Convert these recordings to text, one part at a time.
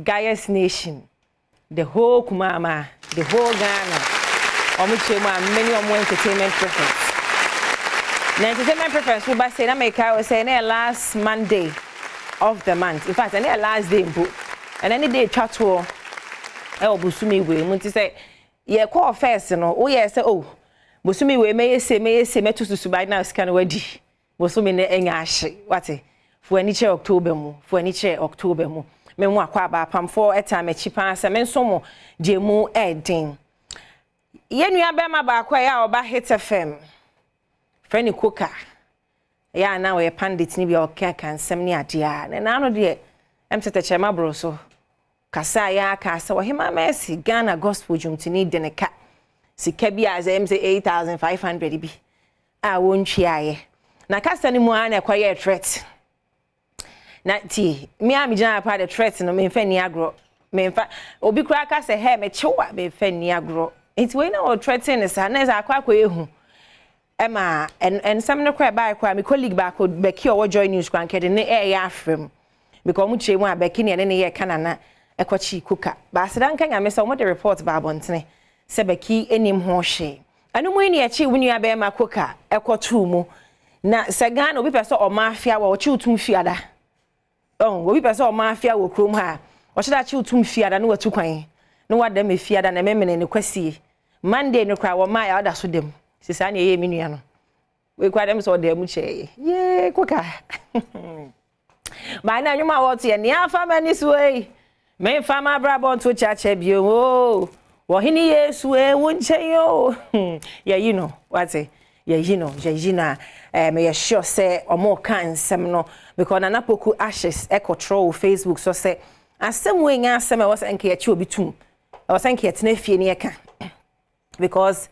Gaius Nation, the whole Kumama, the whole Ghana, many more entertainment preference. Now, entertainment preference, we say that make I was saying last Monday of the month. In fact, last day, and any day chat to Busumi way. Munti say, yeah, call first, you know. Oh, yes, oh, Busumi way may say, me to Subai now scan wedi. Busumi ne engash, what for any chair October mo, for any chair October mo. Me mo akwaba pam for a time a cheaper, some men so mo, dear mo edding. Yen ya bema ba kwa ya oba hit FM. Friendly cooker. Ya now a pandit ni bi okay kan sem ni adia. Na no de em tete chema bro so. Kasa ya kasa wa hima mercy Ghana gospel jumtini de ne ka. Sika bi as em say 8,500 bi. A wontwi aye. Na kasa ni mu ana kwa ye threat. Na ti me am gina pa the threat no me mfa ni agro. Me mfa obi kura kasa he me chewa me mfa ni agro. Enti we na o threaten is na akwa ehu. Emma and some no cry by my colleague back would Becky or join news crank in the air afrim because much one Becky and any year canana a coachy cooker. But I miss what the report about Bontene. Sebeki any horsey. I know when you achieve when you are my cooker, a quatumo. Na Sagan or person or mafia or chew to fiada. Oh, we person or mafia will chrome her. Or should I chew to fiada no to quain? No what them if fiada and a memon in the questi. Monday no cry or my others with them. Sisani ye minuano. We quite them so de muche. Ye quicker. By now you ma what ye near family this way. Me fama brabon to church ebio. Oh, what hini yes way won't say yo. Yeah, you know what say. Yeah, you know, Jejina may sure say or more kind semino because anapoku ashes echo troll Facebook so say as some way answer was enke achu bitum. I was enke etnefie ne ka. Because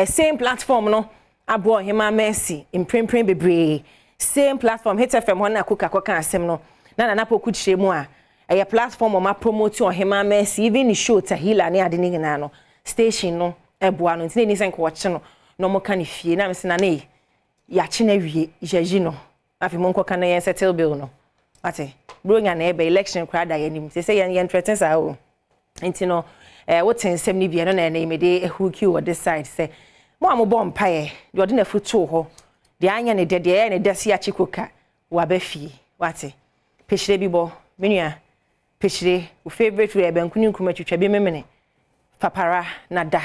same platform no abo hima mercy imprempren bebre same platform hit FM one akuka kwaka asem no na napoku chire mu a eye platform o ma promote on hima mercy even the show tahila ne ade ne na no station no eboa no ntine ni senko wache no mo ka ne fie na mse na ne ya che na wie jeji no afi mo nkoka na yen settle bill no ate bronya na ebe election crowd ayenim se yen threaten sa o ntino what ensem ni bia no na na imede ehuki o this side say mo amobom pae de ode na futu ho de anya ne de ne desi achikoka wa ba fie wate pehire bi bo menua pehire o favorite we be nkunu nkuma twetwa bi memene papara na da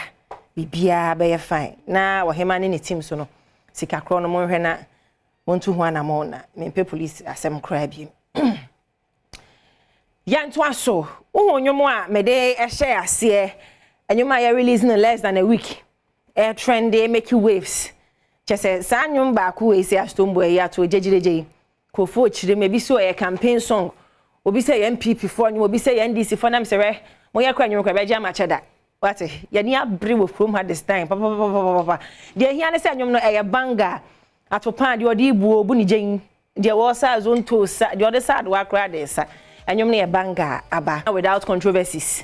bibia be ye fine na wo hema ne team so no sika kro no mo hwe na wontu ho ana mo na mempe police asem kra bi yanto aso uhonyomo a mede share ase enyoma ya release in less than a week air trend they make you waves chese sanyum ba ku we say astombo ya to jejireje kofo chire me bi so a campaign song obi say MPP for anyu obi say NDC for nam say mo ya kwa anyu kwa be jama cheda what ya ni abre wo from had this time papa de hia ne say anyum no e banga atopa de odi ibu obu ni gen de wo sa zone to sa de odi sa de wa kra de sa anyum ne e banga aba without controversies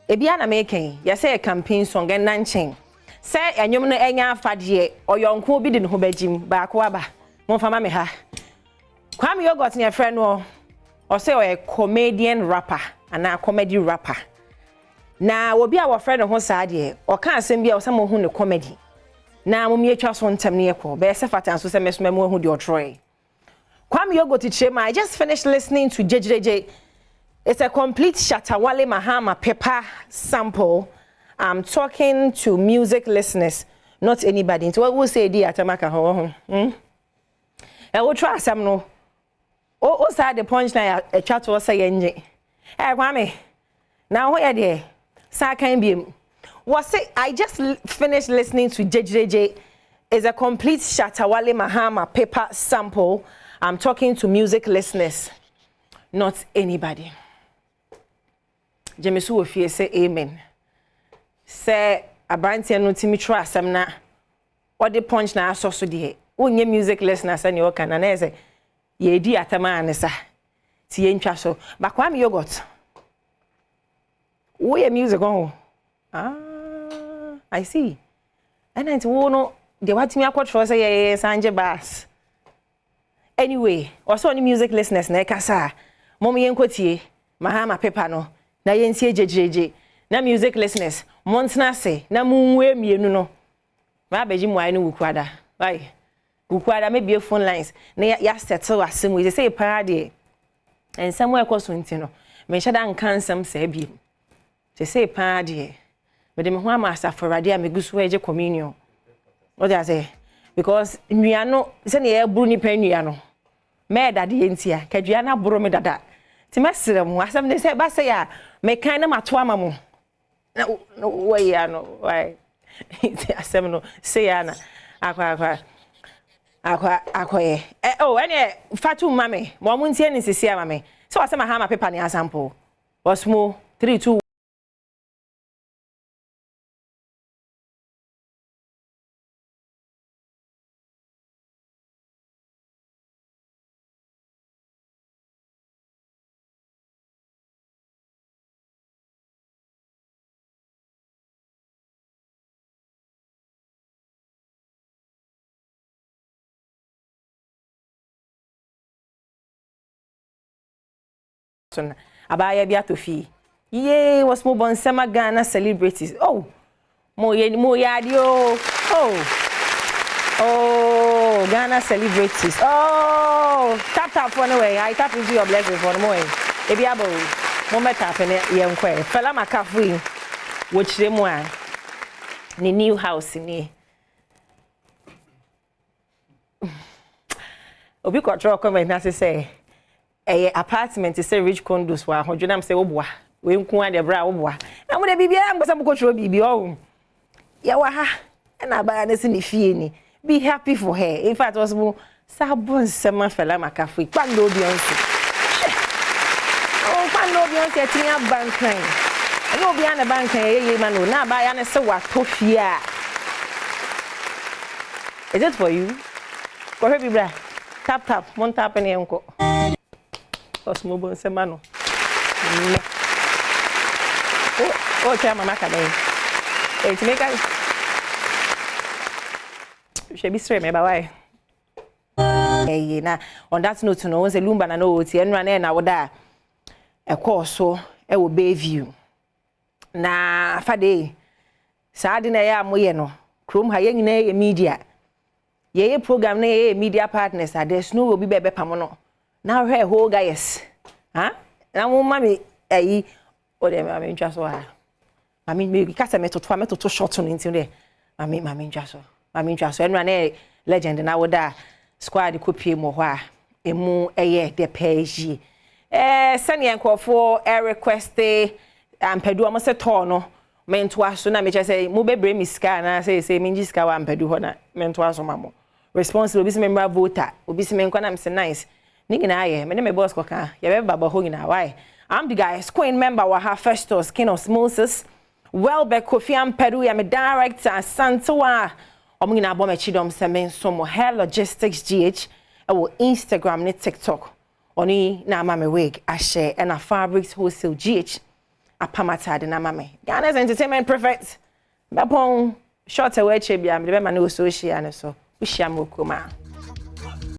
ebia na making ya say a campaign song and nanchen say anyum no enya afade oyonko obi de ne ho bagim ba ko aba mo fama me ha kwam yogurt ne friend no or say a comedian rapper and a comedy rapper na obi a wo friend ho sa de o kan asem bia o say mo hu ne comedy na mo mi atwa so ntem ne ekọ be se fatan so se mesoma mo hu de otroy kwam yogurt chema. I just finished listening to JJJ. It's a complete Shatawale Mahama Pepper sample. I'm talking to music listeners, not anybody. So what will say di atamaka ho? I will try some no. Oh, side the punchline a chat was say enje. Hey, Kwame. Now where there? Sa can be. Was it? I just finished listening to JJJ. It's a complete Shatawale Mahama Pepper sample. I'm talking to music listeners, not anybody. Jemisu ofie say amen. Say abranti no timi tro asem na what the punch na aso so de. Onye music listeners ani o kana na say ye di atama anesa. Ti ye ntwa so. Bakwa me yogurt. Wo ye music on. I see. And then wo no de watimi akotro say ye sanje bass. Anyway, also on the music listeners na kasa mom yenkotie mahama paper no na yentie jejeje na music listeners montna se na munwe mienu no ma beji mu ayi no wukwada why wukwada me be phone lines na ya settle asem we say pa de ensam we kwaso ntino me hyada nkansam sa bi say pa de me de me ho ama asaforade a me gusu eje communion what do I say because nua no se na ya buru ni pa nua no me dade entia kadua na buru me dada ti mesere mu asem ne se ba se ya me kan na mato ama mu no way ya no why asem no say ya na akwa oh ene fatu mame mo mu ntie ni sisi mame so asem ha ma paper ni sample was mo 3 2 abaya bia to fi ye was mo bon sema Ghana celebrities oh mo ya dio oh Ghana celebrities oh tap for no way I tap into your blessing for mo e bia bo mo meta pe ne ye nkwe fela makafu wo chire mo a ni new house ni obi control comment na say apartment is a rich condos wa hodwonam say woboa we nku ade bra woboa na mo de bibia mbosa mo control bibi oh ya wa ha na ba na se ni fie ni be happy for her in fact was mo sabon sema fela makafu kwando Beyonce oh kwando Beyonce tinya bankan no obi an bankan ye ma no na ba ya na se wa to fie a is it for you ko he bibra tap mon tap ne enko osmo bon semano oh tia mama ka dey ti make I she be straight me ba why na on that note no say lumba na no ti enra na woda e course so e wo Bayview na fade saade na ya moye no krom ha ye nyina ye media ye program na ye media partners there's no obi bebe pam no now her whole guys huh na mo mami ayi o de mami ntwa so ha mami me ka se metoto short no nti de mami ntwa so enra na legend na woda squad kopie mo ho a emu eye de page sane yankofo request ampedu am se to no mento aso na me che say mo bebre mi ska na say minji ska wa ampedu ho na mento aso mamo responsible obi se member voter obi se menkwa na me say nice nigina aye me me boss koka ye be baba ho nyina why I'm the guy queen member wa ha Festus King of Moses Welbeck Kofi Ampedu ya me director Santoa omnyina abo me chidom se men so mo hair logistics GH e Instagram ne TikTok oni na ama me wig ahye na fabrics wholesale GH apamata de na ama me Ghana's entertainment perfect bapon short away chebia me be ma na social ne so ushia mokoma